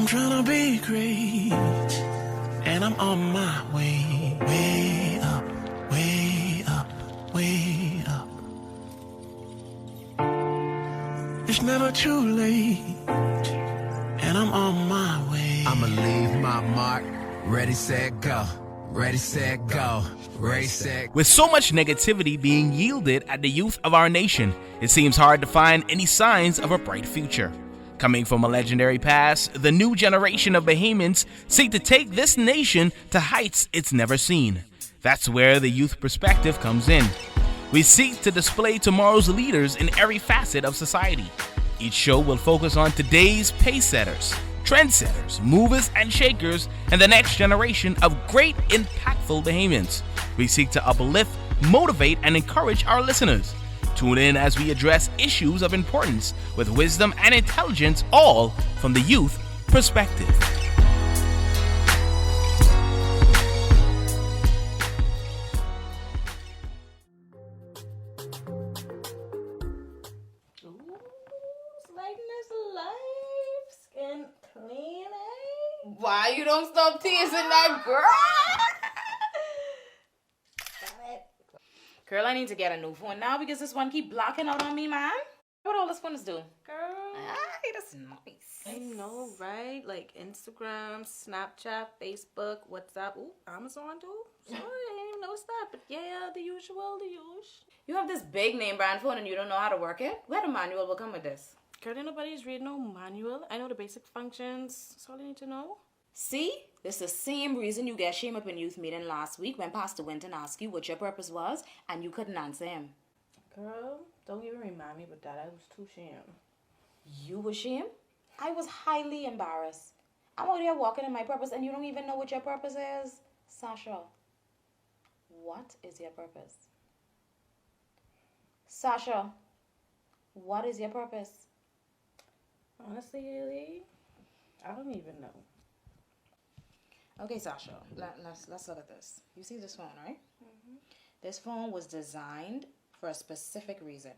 I'm trying to be great, and I'm on my way. Way up, way up, way up. It's never too late, and I'm on my way. I'ma leave my mark. Ready, set, go. Ready, set, go. Ready, set. With so much negativity being yielded at the youth of our nation, it seems hard to find any signs of a bright future. Coming from a legendary past, the new generation of Bahamians seek to take this nation to heights it's never seen. That's where the youth perspective comes in. We seek to display tomorrow's leaders in every facet of society. Each show will focus on today's pace-setters, trendsetters, movers and shakers, and the next generation of great, impactful Bahamians. We seek to uplift, motivate, and encourage our listeners. Tune in as we address issues of importance with wisdom and intelligence, all from the youth perspective. Why you don't stop teasing that girl? Girl, I need to get a new phone now because this one keep blocking out on me, man. What all this phones do? Girl, That's nice. I know, right? Like Instagram, Snapchat, Facebook, WhatsApp, Amazon too. Sorry, I didn't even notice that. But yeah, the usual. You have this big name brand phone and you don't know how to work it? Where the manual will come with this? Girl, nobody's reading no manual. I know the basic functions. That's all I need to know. See? This is the same reason you get shame up in youth meeting last week when Pastor Winton asked you what your purpose was and you couldn't answer him. Girl, don't even remind me about that. I was too ashamed. You were ashamed? I was highly embarrassed. I'm out here walking in my purpose and you don't even know what your purpose is? Sasha, what is your purpose? Sasha, what is your purpose? Honestly, Haley, I don't even know. Okay, Sasha, let's look at this. You see this phone, right? Mm-hmm. This phone was designed for a specific reason,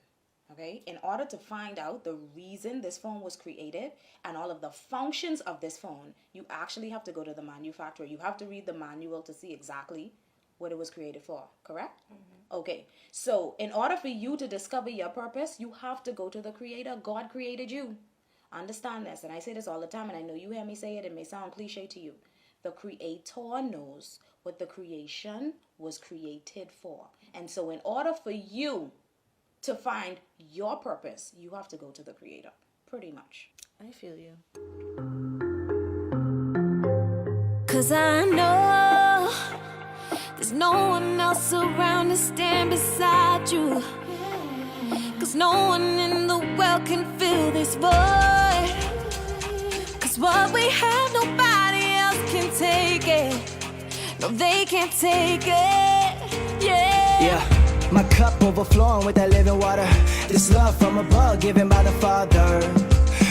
okay? In order to find out the reason this phone was created and all of the functions of this phone, you actually have to go to the manufacturer. You have to read the manual to see exactly what it was created for, correct? Mm-hmm. Okay, so in order for you to discover your purpose, you have to go to the creator. God created you. Understand this, and I say this all the time, and I know you hear me say it. It may sound cliche to you. The creator knows what the creation was created for. And so in order for you to find your purpose, you have to go to the creator, pretty much. I feel you. 'Cause I know there's no one else around to stand beside you. 'Cause no one in the world can fill this void. 'Cause what we have, nobody else can take it. No, they can't take it. Yeah. My cup overflowing with that living water. This love from above given by the Father.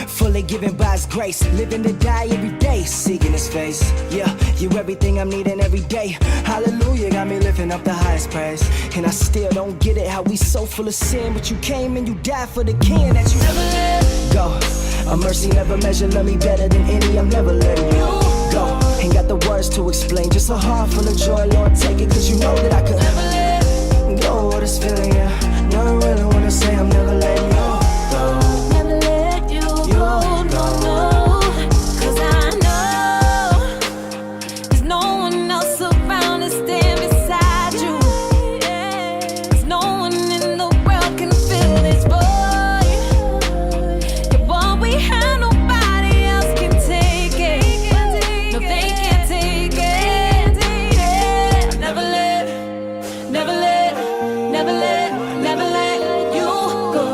Fully given by His grace. Living to die every day, seeking His face. Yeah, you everything I'm needing every day. Hallelujah, got me lifting up the highest praise. And I still don't get it, how we so full of sin. But you came and you died for the kin that you never let go. A mercy never measured, love me better than any. I'm never letting you go. Ain't got the words to explain, just a heart full of joy. Lord, take it, 'cause you know that I could never let go of this feeling, yeah. No, I really wanna say I'm never letting you go. Never let you go, no. 'Cause I know there's no one else around to stand beside you. There's no one in the world can fill this void. Yeah, what we have, nobody else can take it. No, they can't take it. Yeah. Never let you go.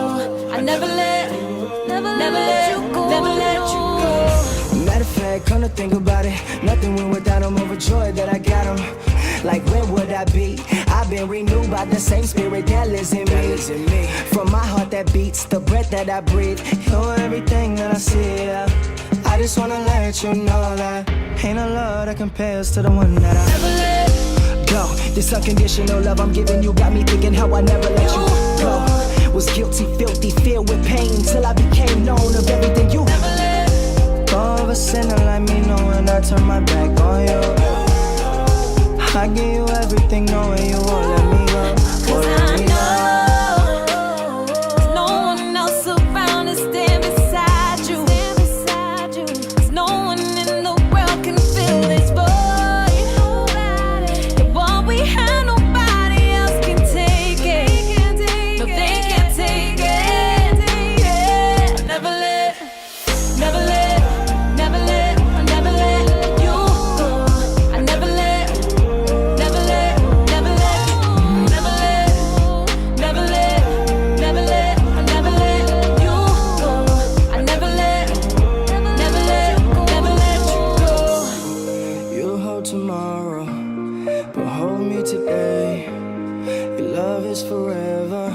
I never let you go. Never let you go. Matter of fact, come to think about it, nothing went without him. Overjoyed that I got him. Like where would I be? I've been renewed by the same spirit that lives in me. From my heart that beats, the breath that I breathe, you're everything that I see. I just wanna let you know that ain't a love that compares to the one that I never let go. This unconditional love I'm giving you got me thinking how I never let you go. Was guilty, filthy, filled with pain till I became known of everything you never let go of a sinner like turn my back on you. I give you everything, knowing you won't let me go. Cause I know there's no one else around to stand beside you. There's no one in the world can fill this void. And what we have, nobody else can take it. No, they can't take it. Yeah. Never let you go. I never let You'll hold tomorrow, but hold me today. Your love is forever,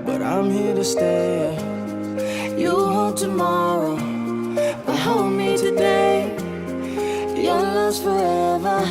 but I'm here to stay. You hold tomorrow, but hold me today. Your love's forever,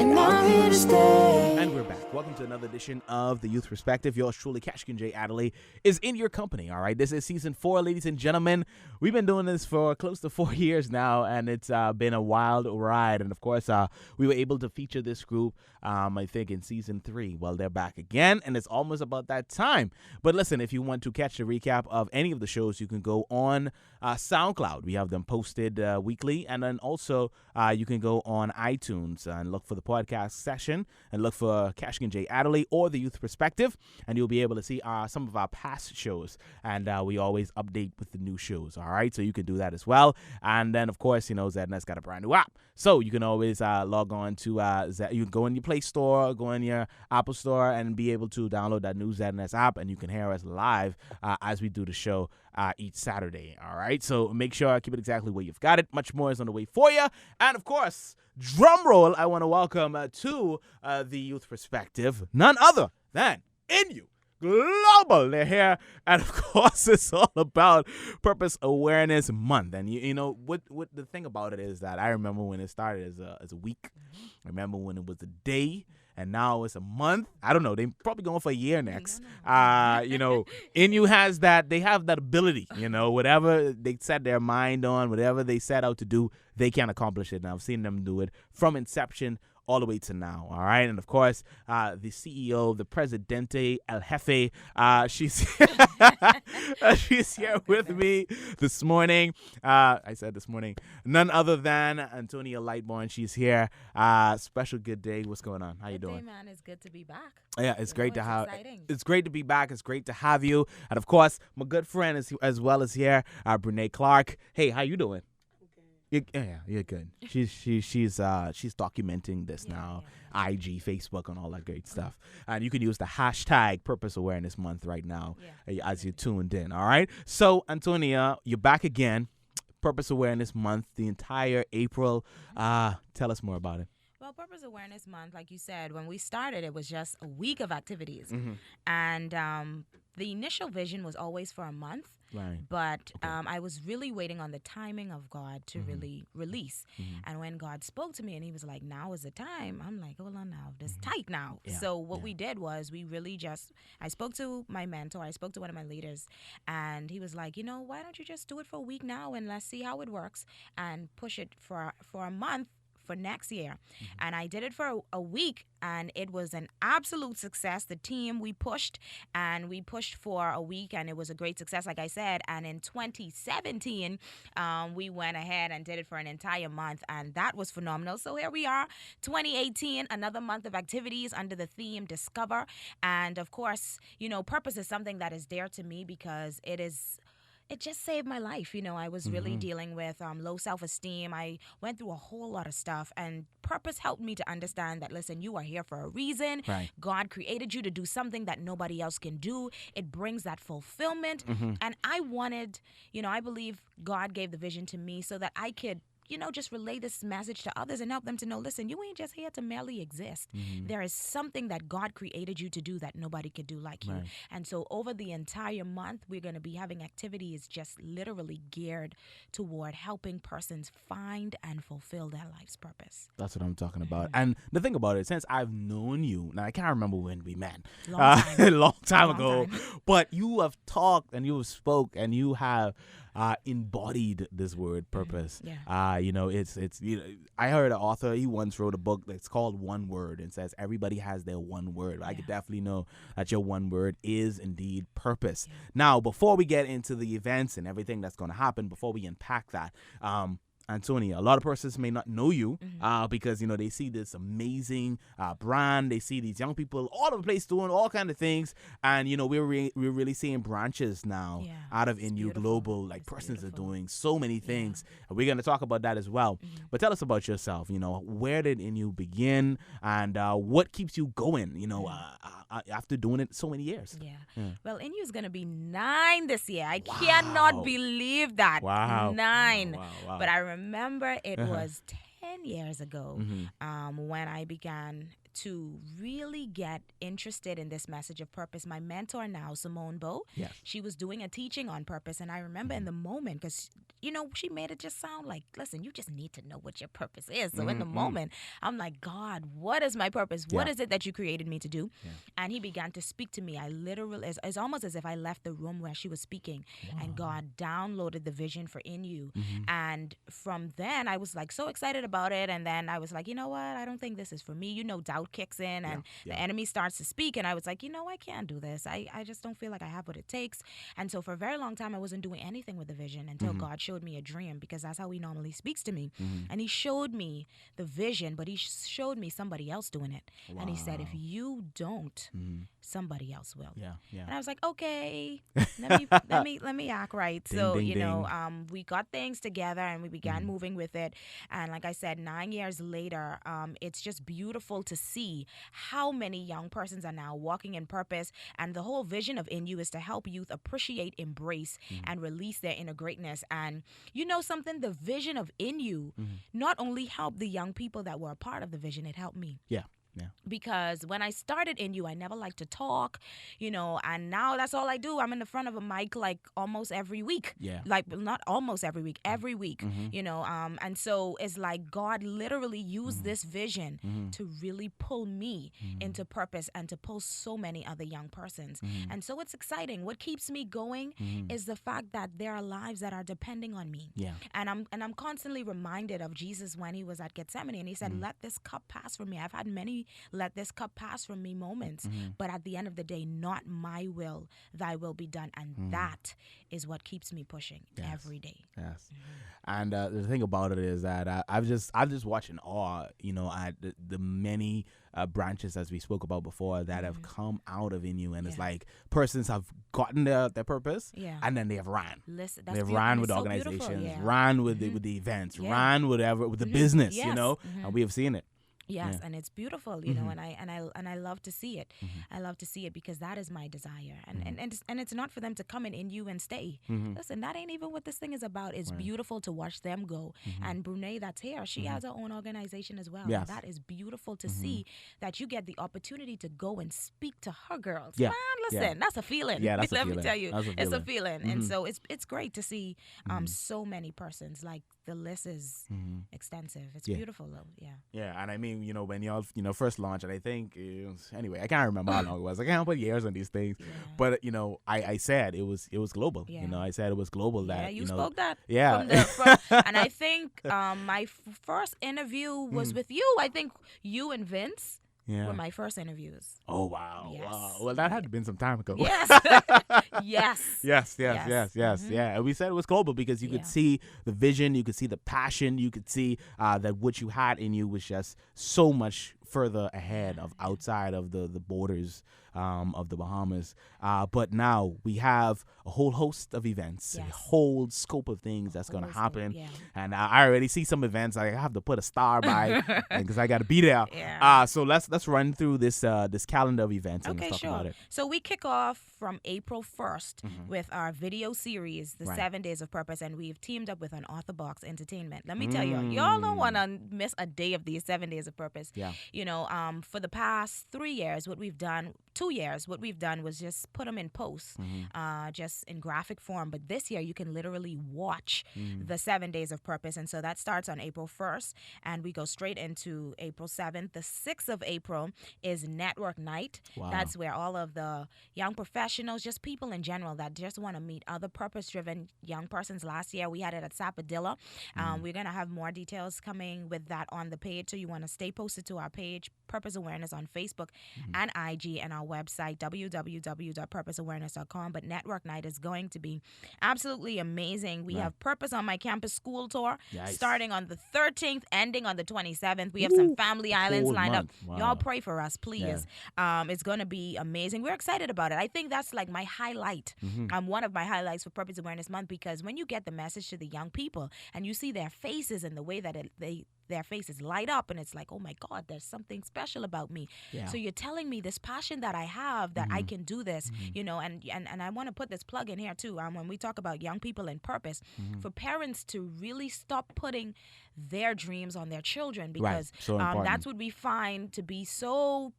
and I'm here to stay. And we're back. Welcome to another edition of The Youth Perspective. Yours truly, Cashkin J. Adderley, is in your company, all right? This is season 4, ladies and gentlemen. We've been doing this for close to 4 years now, and it's been a wild ride. And, of course, we were able to feature this group, I think, in season 3. Well, they're back again, and it's almost about that time. But listen, if you want to catch the recap of any of the shows, you can go on SoundCloud. We have them posted weekly. And then also you can go on iTunes and look for the podcast session and look for Cashkin J. Adderley or The Youth Perspective, and you'll be able to see some of our past shows. And we always update with the new shows, all right? So you can do that as well. And then, of course, ZNet's got a brand new app. So you can always log on to, you can go in your Play Store, go in your Apple Store, and be able to download that new ZNet app, and you can hear us live as we do the show each Saturday, all right? So make sure I keep it exactly where you've got it. Much more is on the way for you. And, of course, drum roll, I want to welcome to The Youth Perspective none other than Inu Global. They're here, and of course it's all about Purpose Awareness Month. And you know what the thing about it is that I remember when it started as a week. I remember when it was a day, and now it's a month. I don't know, they probably going for a year next. Inu has that, they have that ability, whatever they set their mind on, whatever they set out to do, they can accomplish it. And I've seen them do it from inception all the way to now, all right? And, of course, the CEO, the Presidente El Jefe, she's here with me this morning. I said this morning. None other than Antonia Lightborn. She's here. Special good day. What's going on? How you doing? Hey, man, it's good to be back. Yeah, it's great to have. Exciting. It's great to be back. It's great to have you. And, of course, my good friend is as well as here, Brene Clark. Hey, how you doing? You're good. She's documenting this now, IG, Facebook, and all that great stuff. And you can use the hashtag Purpose Awareness Month right now as you're tuned in. All right. So, Antonia, you're back again. Purpose Awareness Month, the entire April. Tell us more about it. Well, Purpose Awareness Month, like you said, when we started, it was just a week of activities. And the initial vision was always for a month. Right. But I was really waiting on the timing of God to really release. And when God spoke to me and he was like, now is the time, I'm like, hold on now, this tight now. Yeah. So what we did was we really I spoke to my mentor, I spoke to one of my leaders, and he was like, why don't you just do it for a week now and let's see how it works and push it for a month for next year. And I did it for a week, and it was an absolute success. The team, we pushed for a week, and it was a great success, like I said. And in 2017, we went ahead and did it for an entire month, and that was phenomenal. So here we are, 2018, another month of activities under the theme Discover. And of course, purpose is something that is dear to me because it just saved my life. I was really dealing with low self-esteem. I went through a whole lot of stuff, and purpose helped me to understand that, listen, you are here for a reason. Right. God created you to do something that nobody else can do. It brings that fulfillment. And I wanted, I believe God gave the vision to me so that I could just relay this message to others and help them to know, listen, you ain't just here to merely exist. There is something that God created you to do that nobody could do like you. Right. And so over the entire month, we're going to be having activities just literally geared toward helping persons find and fulfill their life's purpose. That's what I'm talking about. And the thing about it, since I've known you, now I can't remember when we met. A long time ago. But you have talked and you have spoke and you have embodied this word purpose. You know, it's you know, I heard an author, he once wrote a book that's called One Word and says everybody has their one word. I could definitely know that your one word is indeed purpose. Now, before we get into the events and everything that's going to happen, before we unpack that, Antonia, a lot of persons may not know you because, you know, they see this amazing brand. They see these young people all over the place doing all kind of things. And, you know, we're really seeing branches now out of Inu Global. Like, It's persons beautiful. are doing so many things. And we're going to talk about that as well. But tell us about yourself. You know, where did Inu begin? And what keeps you going, you know, after doing it so many years? Well, Inu is going to be 9 this year. I cannot believe that. Wow. 9. Wow. But I remember it was 10 years ago when I began to really get interested in this message of purpose. My mentor now, Simone Bowe, she was doing a teaching on purpose. And I remember in the moment, because, you know, she made it just sound like, listen, you just need to know what your purpose is. So in the moment, I'm like, God, what is my purpose? What is it that you created me to do? And he began to speak to me. I literally, it's almost as if I left the room where she was speaking and God downloaded the vision for Inu. And from then I was like so excited about it. And then I was like, you know what? I don't think this is for me. You know, doubt kicks in and the enemy starts to speak. And I was like, you know, I can't do this. I just don't feel like I have what it takes. And so for a very long time, I wasn't doing anything with the vision until God showed me a dream, because that's how he normally speaks to me. And he showed me the vision, but he showed me somebody else doing it. And he said, if you don't, somebody else will. And I was like, okay, let me act right. Ding, So, ding, you know, ding. we got things together and we began moving with it. And like I said, 9 years later, it's just beautiful to see how many young persons are now walking in purpose. And the whole vision of Inu is to help youth appreciate, embrace, and release their inner greatness. And you know something, the vision of Inu not only helped the young people that were a part of the vision, it helped me. Because when I started Inu, I never liked to talk, you know, and now that's all I do. I'm in the front of a mic like almost every week. Like, not almost every week, every week, you know. And so it's like God literally used this vision to really pull me into purpose and to pull so many other young persons. And so it's exciting. What keeps me going is the fact that there are lives that are depending on me. And I'm constantly reminded of Jesus when he was at Gethsemane and he said, let this cup pass from me. I've had many let this cup pass from me moments, but at the end of the day, not my will, thy will be done. And that is what keeps me pushing every day. And the thing about it is that I've just watched in awe, you know, at the many branches, as we spoke about before, that have come out of Inu. And it's like persons have gotten their purpose and then they have ran. Listen, They've ran with so organizations, ran with the events, ran with the business, you know, and we have seen it. Yes, and it's beautiful, you know, and I love to see it. I love to see it because that is my desire, and it's not for them to come in Inu and stay. Listen, that ain't even what this thing is about. It's beautiful to watch them go. And Brunei, that's here. She has her own organization as well. Yes. And that is beautiful to see that you get the opportunity to go and speak to her girls. Yeah. Man, listen, that's a feeling. Yeah, that's a Let feeling. me tell you, That's a it's a feeling. feeling. And so it's great to see so many persons. Like, the list is extensive. It's beautiful though. Yeah, and I mean, you know, when y'all, you know, first launched, and I think it was, anyway, I can't remember how long it was. I can't put years on these things, but you know, I said it was global. You know, I said it was global. That you know, spoke that. Yeah. And I think my first interview was with you. I think you and Vince were my first interviews. Oh wow! Yes. Wow. Well, that had been some time ago. Yes. Yes. Yeah. And we said it was global because you could see the vision, you could see the passion, you could see that what you had in you was just so much further ahead of outside of the borders of the Bahamas. But now we have a whole host of events, a whole scope of things that's going to happen. And I already see some events I have to put a star by because I got to be there. So let's run through this calendar of events and let's talk about it. So we kick off from April 1st with our video series, The 7 Days of Purpose, and we've teamed up with an Orthobox Entertainment. Let me tell y'all don't want to miss a day of these 7 Days of Purpose. You know, for the past 3 years, what we've done, 2 2 years, what we've done was just put them in posts, just in graphic form. But this year, you can literally watch the 7 days of purpose. And so that starts on April 1st, and we go straight into April 7th. The 6th of April is Network Night. Wow. That's where all of the young professionals, just people in general that just want to meet other purpose-driven young persons. Last year, we had it at Sappadilla. We're going to have more details coming with that on the page, so you want to stay posted to our page, Purpose Awareness, on Facebook and IG, and our website, www.purposeawareness.com. But Network Night is going to be absolutely amazing. We have Purpose on My Campus School Tour starting on the 13th, ending on the 27th. We have some family islands lined up. Wow. Y'all pray for us, please. It's going to be amazing. We're excited about it. I think that's like my highlight, one of my highlights for Purpose Awareness Month, because when you get the message to the young people and you see their faces and the way that their faces light up, and it's like, oh my God, there's something special about me. Yeah. So you're telling me this passion that I have, that I can do this, you know, and I want to put this plug in here too. When we talk about young people and purpose, for parents to really stop putting their dreams on their children, because So important. that's what we find to be so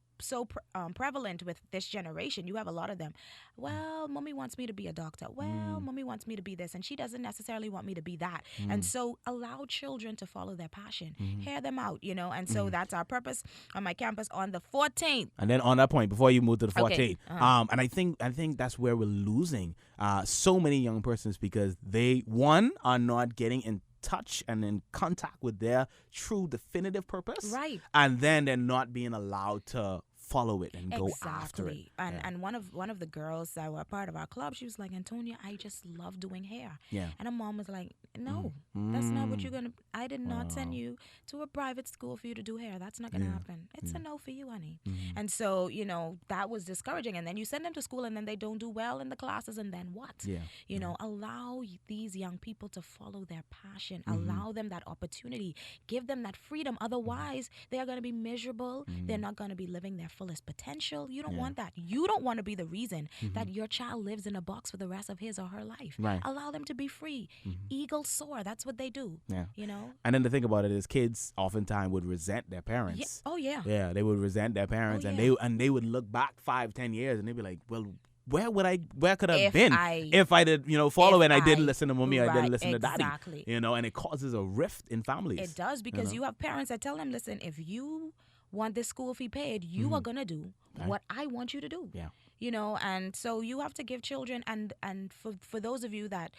prevalent with this generation. You have a lot of them. Well, mommy wants me to be a doctor. Well, mommy wants me to be this, and she doesn't necessarily want me to be that. And so allow children to follow their passion. Hear them out, you know. And so that's our Purpose on My Campus on the 14th. And then on that point, before you move to the 14th, Okay. and I think that's where we're losing so many young persons, because they, one, are not getting in touch and in contact with their true definitive purpose, Right. and then they're not being allowed to follow it and go after it. And one of the girls that were part of our club, she was like, Antonia, I just love doing hair. Yeah. And her mom was like, no, that's not what you're gonna. I did not send you to a private school for you to do hair. That's not gonna happen. It's a no for you, honey. And so, you know, that was discouraging. And then you send them to school, and then they don't do well in the classes, and then what? Yeah. You know, allow these young people to follow their passion. Allow them that opportunity. Give them that freedom. Otherwise, they are going to be miserable. They're not going to be living their fullest potential. You don't want that. You don't want to be the reason that your child lives in a box for the rest of his or her life. Right. Allow them to be free. Eagles soar. That's what they do. Yeah. You know? And then the thing about it is, kids oftentimes would resent their parents. Yeah. Oh, yeah. Yeah, they would resent their parents, Oh, and yeah. they would look back 5-10 years, and they'd be like, well, where could I have If been I- if I did, follow if and I didn't I- listen to mommy, I right, didn't listen to daddy, exactly. and it causes a rift in families. It does, because you have parents that tell them, listen, if you want this school fee paid, you are going to do what I want you to do. Yeah. You know, and so you have to give children, and for those of you that,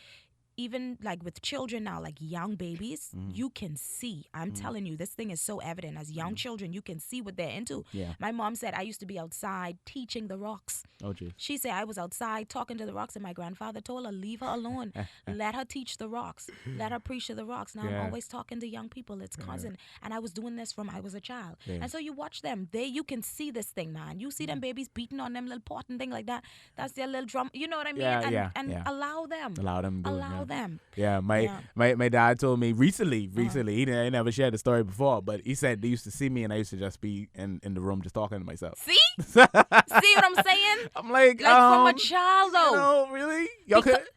even like with children now, like young babies, you can see. I'm telling you, this thing is so evident. As young children, you can see what they're into. Yeah. My mom said, I used to be outside teaching the rocks. Oh, geez. She said I was outside talking to the rocks, and my grandfather told her, leave her alone. Let her teach the rocks. Let her preach to the rocks. Now Yeah. I'm always talking to young people. It's constant. And I was doing this from I was a child. Yeah. And so you watch them. You can see this thing, man. You see them babies beating on them little pot and thing like that. That's their little drum. You know what I mean? Yeah, and yeah. allow them. Allow them to do it, Allow yeah. them. Yeah, Yeah. my dad told me recently, he never shared the story before, but he said they used to see me and I used to just be in the room just talking to myself. See? See what I'm saying? I'm like From a child, though. Really?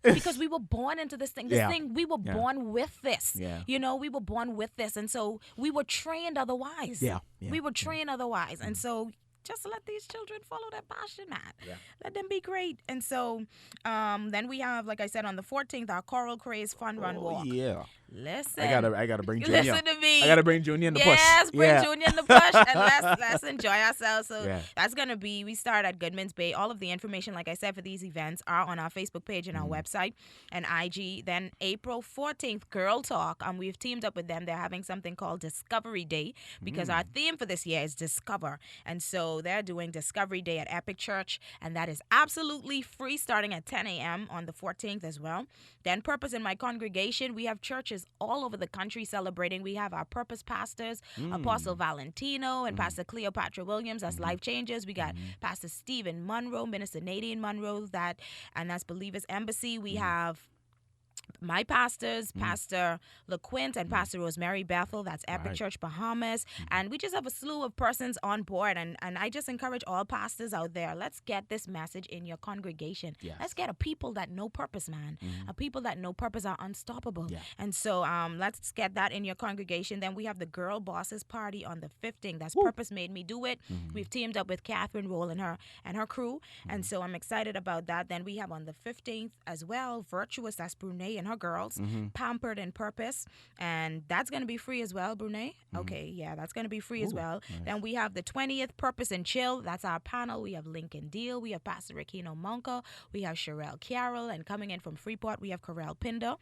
Because we were born into this thing. We were Yeah. born with this. Yeah. You know, we were born with this. And so we were trained otherwise. Yeah. We were trained otherwise. And so just let these children follow their passion, man. Yeah. Let them be great. And so then we have, like I said, on the 14th, our Coral Craze Fun Run Walk. Yeah. Listen. I gotta bring Junior. Listen to me. I gotta bring Junior in the push. Yes, bring Yeah. Junior in the push, and let's enjoy ourselves. So Yeah. that's gonna be. We start at Goodman's Bay. All of the information, like I said, for these events are on our Facebook page and our website and IG. Then April 14th, Girl Talk. We've teamed up with them. They're having something called Discovery Day, because our theme for this year is Discover, and so they're doing Discovery Day at Epic Church, and that is absolutely free, starting at 10 a.m. on the 14th as well. Then Purpose in My Congregation. We have churches all over the country celebrating. We have our Purpose pastors, Apostle Valentino and Pastor Cleopatra Williams. That's Life Changers. We got Pastor Stephen Monroe, Minister Nadine Monroe, that's Believers Embassy. We have my pastors, Pastor LaQuint and Pastor Rosemary Bethel, that's Epic Right. Church Bahamas. And we just have a slew of persons on board. And I just encourage all pastors out there, let's get this message in your congregation. Yes. Let's get a people that know purpose, man. A people that know purpose are unstoppable. Yeah. And so let's get that in your congregation. Then we have the Girl Bosses Party on the 15th. That's Purpose Made Me Do It. We've teamed up with Catherine Roll and her crew. And so I'm excited about that. Then we have on the 15th as well, Virtuous, that's Brunei and her girls, Pampered in Purpose. And that's going to be free as well, Brunei. Okay, yeah, that's going to be free as well. Then we have the 20th, Purpose and Chill. That's our panel. We have Lincoln Deal. We have Pastor Rakino Monka. We have Sherelle Carroll. And coming in from Freeport, we have Corel Pinder.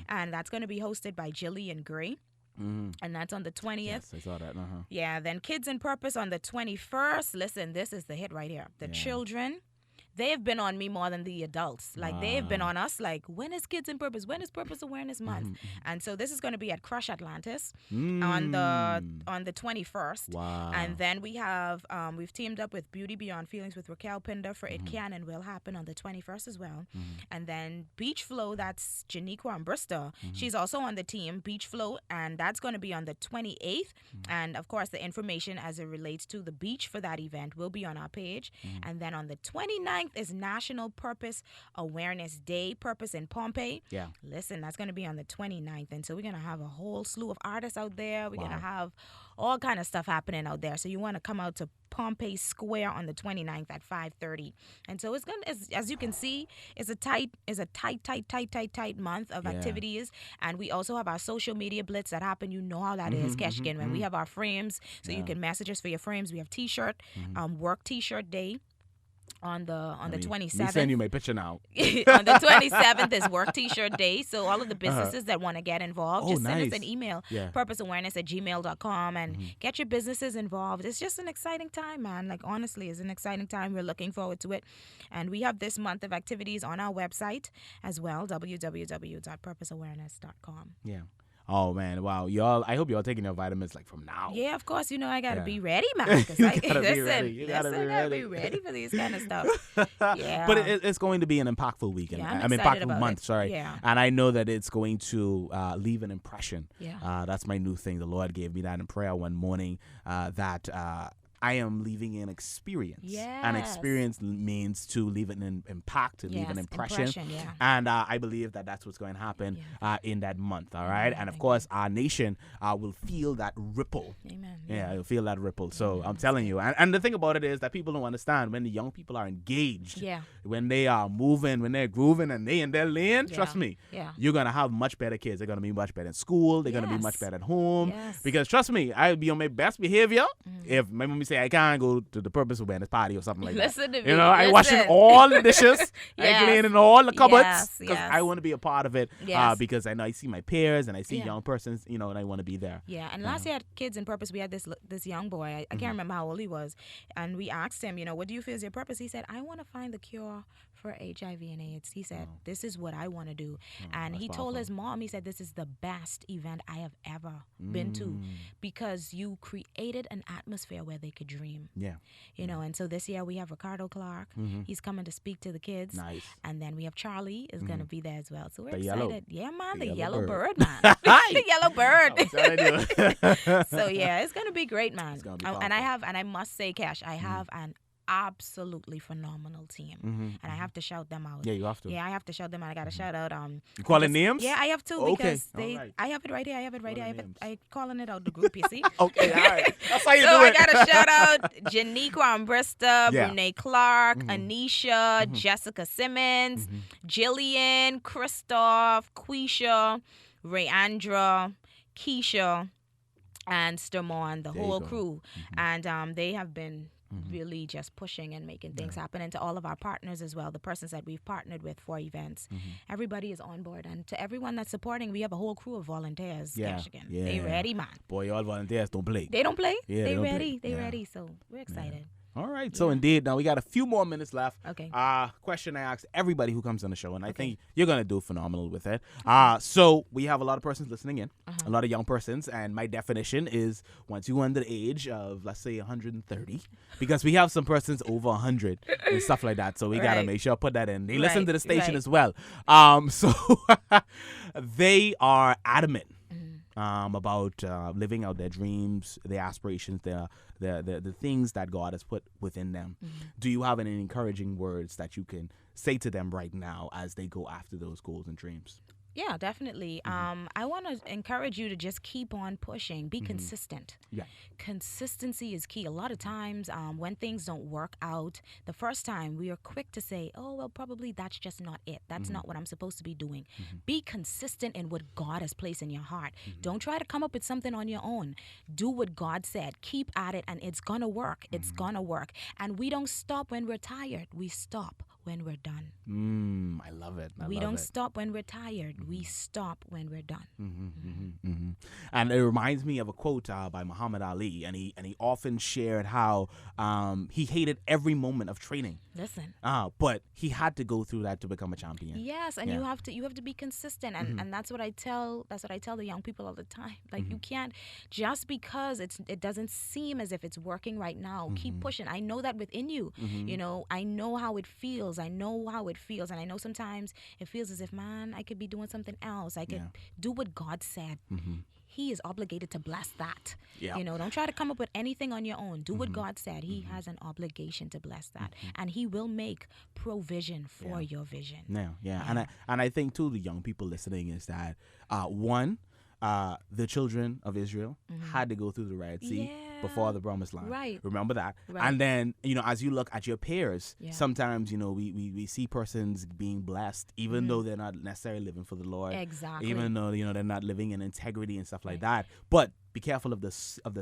And that's going to be hosted by Jillian Gray. And that's on the 20th. Yes, I saw that. Yeah, then Kids in Purpose on the 21st. Listen, this is the hit right here. The children, they've been on me more than the adults. Like, they've been on us, like, when is Kids in Purpose? When is Purpose Awareness Month? And so this is going to be at Crush Atlantis on the 21st. Wow. And then we have, we've teamed up with Beauty Beyond Feelings with Raquel Pinder for It Can and Will Happen on the 21st as well. And then Beach Flow, that's Janiqua and Bristol. She's also on the team, Beach Flow, and that's going to be on the 28th. And of course, the information as it relates to the beach for that event will be on our page. And then on the 29th is National Purpose Awareness Day, Purpose in Pompeii. Yeah. Listen, that's going to be on the 29th. And so we're going to have a whole slew of artists out there. We're going to have all kind of stuff happening out there. So you want to come out to Pompeii Square on the 29th at 5:30. And so it's going to, as you can see, it's a tight month of activities. And we also have our social media blitz that happen. You know how that is, Keshkin. When we have our frames, so you can message us for your frames. We have T-shirt, work T-shirt day. On the 27th. Me send you my picture now. On the 27th is Work T-shirt Day. So all of the businesses that want to get involved, just send us an email, purposeawareness@gmail.com, and get your businesses involved. It's just an exciting time, man. Like, honestly, it's an exciting time. We're looking forward to it. And we have this month of activities on our website as well, www.purposeawareness.com. Yeah. Oh man, wow, y'all! I hope y'all taking your vitamins like from now. Yeah, of course. You know I gotta be ready, man. 'Cause I gotta be listen, ready. You gotta be gotta be ready. ready for these kind of stuff. Yeah, But it's going to be an impactful weekend. Yeah, I'm I mean, excited impactful about month. it. Sorry. Yeah. And I know that it's going to leave an impression. Yeah. That's my new thing. The Lord gave me that in prayer one morning. That. I am leaving an experience. Yes. An experience means to leave an impact, to leave an Yes, impression. yeah. And I believe that that's what's going to happen in that month. All right. And of course, our nation will feel that ripple. Amen. Yeah, you'll feel that ripple. So I'm telling you. And the thing about it is that people don't understand when the young people are engaged, when they are moving, when they're grooving and they in their lane, trust me, you're going to have much better kids. They're going to be much better in school. They're going to be much better at home. Yes. Because trust me, I'll be on my best behavior if my mommy say I can't go to the Purpose Awareness party or something like Listen that. to me. You know, I Listen. washing all the dishes. Yes. I cleaning all the cupboards. Yes, Because yes. I want to be a part of it. Yes. Because I know I see my peers and I see young persons, you know, and I want to be there. Yeah, and last year at Kids in Purpose, we had this young boy. I can't remember how old he was, and we asked him, you know, what do you feel is your purpose? He said, I want to find the cure for HIV and AIDS. He said, this is what I want to do. And he told his mom, he said, this is the best event I have ever been to, because you created an atmosphere where they could dream. Yeah. You know, and so this year we have Ricardo Clark. He's coming to speak to the kids. Nice. And then we have Charlie is going to be there as well. So we're The excited. yellow- Yeah, man, the the yellow yellow bird. bird, man. The yellow bird. I'm telling you. So yeah, it's gonna be great, man. It's gonna be And powerful. I must say, Cash, I have an absolutely phenomenal team, and I have to shout them out. Yeah, you have to. Yeah, I have to shout them out. I gotta shout out. You calling names? Yeah, I have to Okay, because all right. I have it right here. I have it right here. names. I calling it out the group. You see? Okay, all right. That's how you So do I it. gotta shout out Janiqua Ambrista, Yeah. Brunei Clark, Anisha, Jessica Simmons, Jillian, Christoph, Quisha, Rayandra, Keisha, and Stermon, the There you whole go. crew. And they have been really just pushing and making things happen. And to all of our partners as well, the persons that we've partnered with for events, everybody is on board. And to everyone that's supporting, we have a whole crew of volunteers. Yeah, Michigan. yeah. They ready, man. Boy, all volunteers don't play. They don't play. Yeah, they they don't ready. play. They Yeah. ready. So we're excited. All right. So indeed, now we got a few more minutes left. Okay. Question I ask everybody who comes on the show, and I think you're gonna do phenomenal with it. So we have a lot of persons listening in, a lot of young persons, and my definition is once you under the age of, let's say, 130, because we have some persons over 100 and stuff like that. So we gotta Right. make sure I put that in. They listen Right, to the station right. as well. So they are adamant about living out their dreams, their aspirations, the things that God has put within them. Do you have any encouraging words that you can say to them right now as they go after those goals and dreams? Yeah, definitely. I want to encourage you to just keep on pushing. Be consistent. Yeah. Consistency is key. A lot of times when things don't work out, the first time we are quick to say, oh, well, probably that's just not it. That's not what I'm supposed to be doing. Be consistent in what God has placed in your heart. Don't try to come up with something on your own. Do what God said. Keep at it, and it's going to work. It's going to work. And we don't stop when we're tired. We stop when we're done. I love it. We don't stop when we're tired. We stop when we're done. And it reminds me of a quote by Muhammad Ali, and he often shared how he hated every moment of training. Listen. But he had to go through that to become a champion. Yes, and Yeah. you have to be consistent, and that's what I tell the young people all the time. Like you can't, just because it doesn't seem as if it's working right now, keep pushing. I know that within you. You know, I know how it feels. I know how it feels, and I know sometimes it feels as if, man, I could be doing something else. I could do what God said. He is obligated to bless that. Yeah. You know, don't try to come up with anything on your own. Do what God said. He has an obligation to bless that, and He will make provision for your vision. Yeah. And I think too, the young people listening is that the children of Israel had to go through the Red Sea before the Promised Land. Right. Remember that. Right. And then, as you look at your peers, Yeah. sometimes, we see persons being blessed, even though they're not necessarily living for the Lord. Exactly. Even though, they're not living in integrity and stuff like that. But be careful of the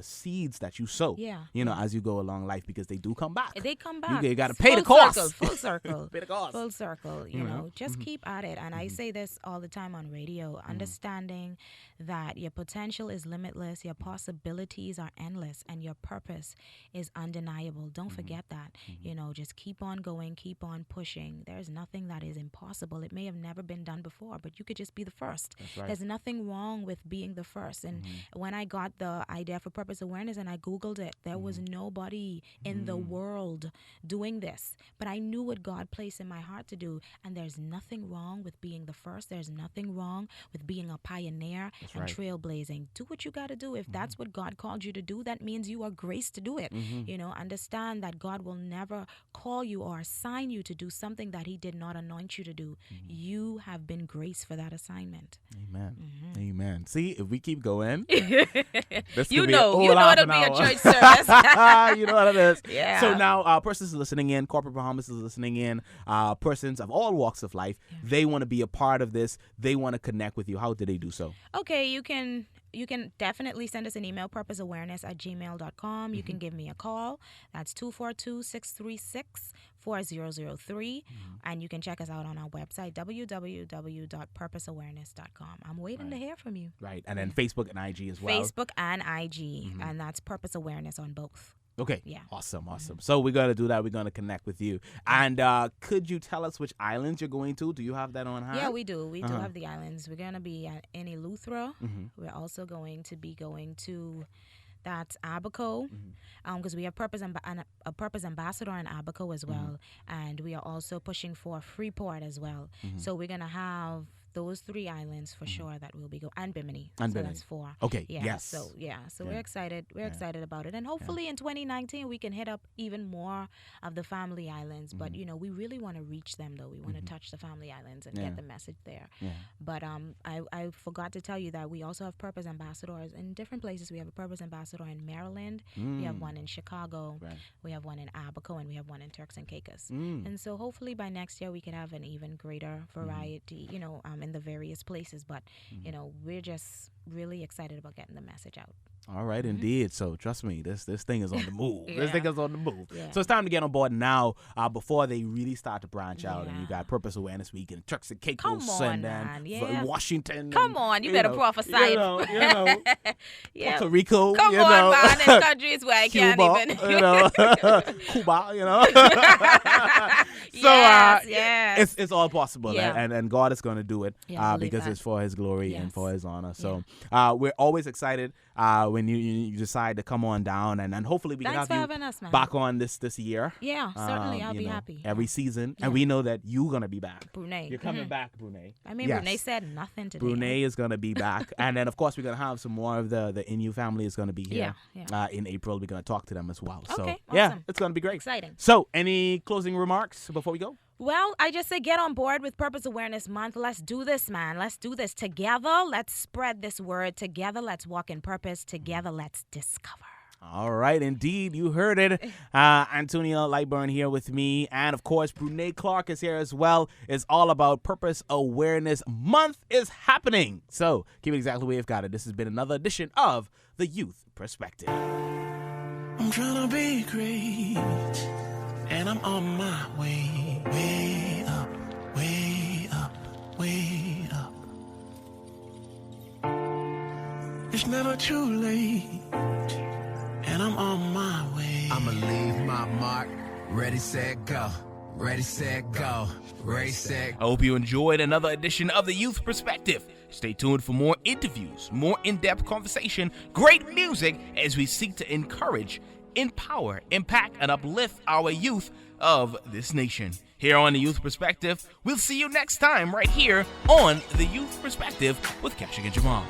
seeds that you sow, Yeah. as you go along life, because they do come back. They come back. You got to pay the Full cost. circle, full circle. Pay the cost. Full circle. You know, just keep at it. And I say this all the time on radio, understanding that your potential is limitless, your possibilities are endless, and your purpose is undeniable. Don't forget that. You know, just keep on going, keep on pushing. There's nothing that is impossible. It may have never been done before, but you could just be the first. That's right. There's nothing wrong with being the first. And when I got the idea for Purpose Awareness and I Googled it, there was nobody in the world doing this. But I knew what God placed in my heart to do. And there's nothing wrong with being the first. There's nothing wrong with being a pioneer and right. trailblazing. Do what you got to do. If that's what God called you to do, that means you are graced to do it. You know, understand that God will never call you or assign you to do something that He did not anoint you to do. You have been graced for that assignment. Amen. Amen. See, if we keep going, this You could be know, a you whole know half it'll an be a hour. church service. You know what it is. Yeah. So now, persons listening in, Corporate Bahamas is listening in, persons of all walks of life, they want to be a part of this. They want to connect with you. How do they do so? Okay, you can definitely send us an email, purposeawareness@gmail.com. You can give me a call. That's 242-636-4003. And you can check us out on our website, www.purposeawareness.com. I'm waiting to hear from you. Right. And then Facebook and IG as well. Facebook and IG, and that's Purpose Awareness on both. Okay. Yeah. Awesome. So we're going to do that. We're going to connect with you. And could you tell us which islands you're going to? Do you have that on hand? Yeah, we do. We do have the islands. We're going to be in Eleuthera. We're also going to be going to... That's Abaco, because we have a Purpose Ambassador in Abaco as well, and we are also pushing for Freeport as well. So we're gonna have those 3 islands for sure that we'll be going, and Bimini. And so Bimini. that's 4. Okay, Yeah. yes. So we're excited. We're excited about it, and hopefully in 2019 we can hit up even more of the family islands. But you know, we really want to reach them though. We want to touch the family islands and get the message there. Yeah. But I forgot to tell you that we also have Purpose Ambassadors in different places. We have a Purpose Ambassador in Maryland. We have one in Chicago. Right. We have one in Abaco, and we have one in Turks and Caicos. And so hopefully by next year we could have an even greater variety, you know, in the various places. But you know, we're just really excited about getting the message out. All right, indeed. So trust me, this thing is on the move. This thing Yeah. is on the move. Yeah. So it's time to get on board now before they really start to branch out. And you Yeah. got Purpose Awareness Week and Turks and Caicos Come on, and man. Yeah. Washington. Come and, on, you better prophesy. You know, Yeah. Puerto Rico. Come you on, know. man. There's countries where I can't Cuba, even. you know, Cuba, you know. So Yes. it's all possible, Yeah. and God is going to do it Yeah, I believe because that. it's for His glory and Yes. for His honor. So we're always excited when you decide to come on down, and hopefully we Thanks can for have you having us, man. back on this year. Yeah, certainly. I'll you be know, happy. every season, Yeah. and we know that you're gonna be back. Brunei. You're coming Mhm. back, Brunei. I mean, Yes. Brunei said nothing today. Brunei is going to be back. And then, of course, we're going to have some more of the Inu family is going to be here. Yeah, In April, we're going to talk to them as well. So, Okay, yeah, awesome. it's going to be great. Exciting. So, any closing remarks before we go? Well, I just say get on board with Purpose Awareness Month. Let's do this, man. Let's do this together. Let's spread this word together. Let's walk in purpose together. Let's discover. All right, indeed, you heard it. Antonia Lightburn here with me, and of course, Brunei Clark is here as well. It's all about Purpose Awareness Month is happening. So keep it exactly the way you've got it. This has been another edition of The Youth Perspective. I'm trying to be great, and I'm on my way. Way up, way up, way up. It's never too late, and I'm on my way. I'ma leave my mark. Ready, set, go. Ready, set, go. Ready, set, I hope you enjoyed another edition of The Youth Perspective. Stay tuned for more interviews, more in-depth conversation, great music as we seek to encourage, empower, impact, and uplift our youth of this nation. Here on The Youth Perspective, we'll see you next time right here on The Youth Perspective with Keshik and Jamal.